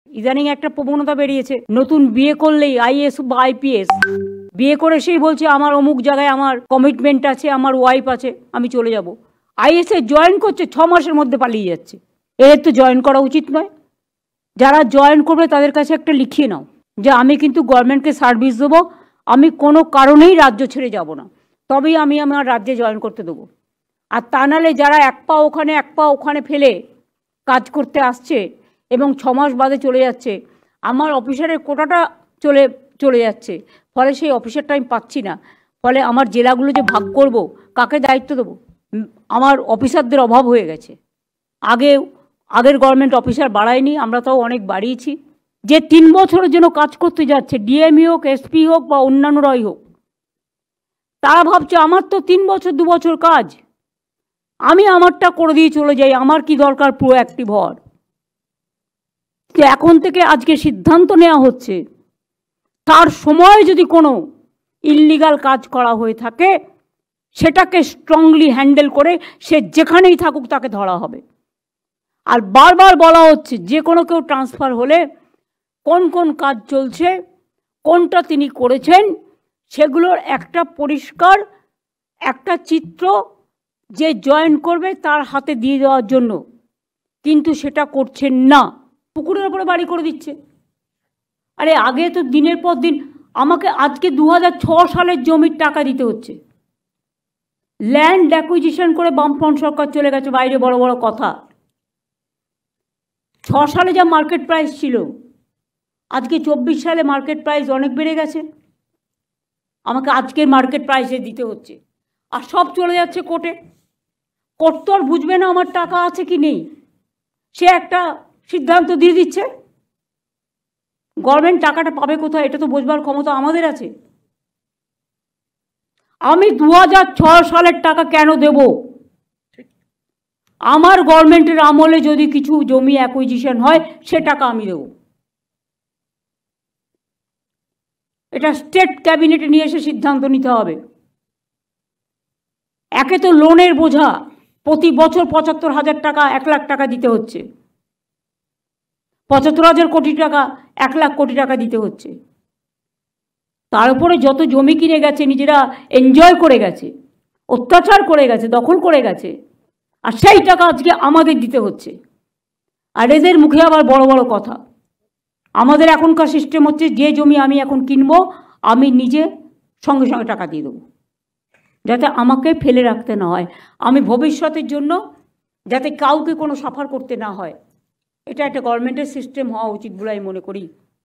ইদানিং একটা প্রবণতা বেরিয়েছে, নতুন বিয়ে করলেই আইএস বা আইপিএস, বিয়ে করে সেই বলছে আমার অমুক জায়গায় আমার কমিটমেন্ট আছে, আমার ওয়াইফ আছে, আমি চলে যাব। আইএসএ জয়েন করছে, 6 মাসের মধ্যে পালিয়ে যাচ্ছে। এর তো জয়েন করা উচিত নয়। যারা জয়েন করবে তাদের কাছে একটা লিখিয়ে নাও যে আমি কিন্তু গভর্নমেন্টকে সার্ভিস দেবো, আমি কোনো কারণেই রাজ্য ছেড়ে যাব না, তবেই আমি আমার রাজ্যে জয়েন করতে দেবো। আর তা নাহলে যারা এক পা ওখানে ফেলে কাজ করতে আসছে এবং 6 মাস বাদে চলে যাচ্ছে, আমার অফিসারের কোটাটা চলে যাচ্ছে, ফলে সেই অফিসারটা আমি পাচ্ছি না, ফলে আমার জেলাগুলো যে ভাগ করব, কাকে দায়িত্ব দেবো? আমার অফিসারদের অভাব হয়ে গেছে। আগের গভর্নমেন্ট অফিসার বাড়ায়নি, আমরা তাও অনেক বাড়িয়েছি। যে 3 বছরের জন্য কাজ করতে যাচ্ছে, ডিএমই হোক, এসপি হোক বা অন্যান্যরাই হোক, তারা ভাবছে আমার তো 3 বছর 2 বছর কাজ, আমি আমারটা করে দিয়ে চলে যাই, আমার কি দরকার প্রোঅ্যাক্টিভ হওয়ার। তো এখন থেকে আজকে সিদ্ধান্ত নেওয়া হচ্ছে, তার সময় যদি কোনো ইললিগাল কাজ করা হয়ে থাকে সেটাকে স্ট্রংলি হ্যান্ডেল করে সে যেখানেই থাকুক তাকে ধরা হবে। আর বারবার বলা হচ্ছে যে কোনো কেউ ট্রান্সফার হলে কোন কোন কাজ চলছে, কোনটা তিনি করেছেন, সেগুলোর একটা পরিষ্কার একটা চিত্র যে জয়েন করবে তার হাতে দিয়ে দেওয়ার জন্য, কিন্তু সেটা করছেন না, পুকুরের ওপরে বাড়ি করে দিচ্ছে। আরে আগে তো দিনের পর দিন আমাকে আজকে 2006 সালের জমির টাকা দিতে হচ্ছে। ল্যান্ড অ্যাকুইজিশন করে বামফ্রন্ট সরকার চলে গেছে বাইরে, বড় বড় কথা। 6 সালে যা মার্কেট প্রাইস ছিল, আজকে 24 সালে মার্কেট প্রাইস অনেক বেড়ে গেছে, আমাকে আজকের মার্কেট প্রাইসে দিতে হচ্ছে। আর সব চলে যাচ্ছে কোর্টে। কোর্ট তো আর বুঝবে না আমার টাকা আছে কি নেই, সে একটা সিদ্ধান্ত দিয়ে দিচ্ছে। গভর্নমেন্ট টাকাটা পাবে কোথায় এটা তো বোঝবার ক্ষমতা আমাদের আছে। আমি 2006 সালের টাকা কেন দেব? আমার গভর্নমেন্টের আমলে যদি কিছু জমি অ্যাকুইজিশন হয় সে টাকা আমি দেব। এটা স্টেট ক্যাবিনেটে নিয়ে এসে সিদ্ধান্ত নিতে হবে। একে তো লোনের বোঝা, প্রতি বছর 75,000 টাকা, 1 লাখ টাকা দিতে হচ্ছে, 75,000 কোটি টাকা, 1 লাখ কোটি টাকা দিতে হচ্ছে। তার উপরে যত জমি কিনে গেছে, নিজেরা এনজয় করে গেছে, অত্যাচার করে গেছে, দখল করে গেছে, আর সেই টাকা আজকে আমাদের দিতে হচ্ছে। আর এদের মুখে আবার বড় বড় কথা। আমাদের এখনকার সিস্টেম হচ্ছে যে জমি আমি এখন কিনবো, আমি নিজে সঙ্গে সঙ্গে টাকা দিয়ে দেবো, যাতে আমাকে ফেলে রাখতে না হয়, আমি ভবিষ্যতের জন্য যাতে কাউকে কোনো সাফার করতে না হয়। এটা একটা গভর্নমেন্টের সিস্টেম হওয়া উচিত বলে আমি মনে করি।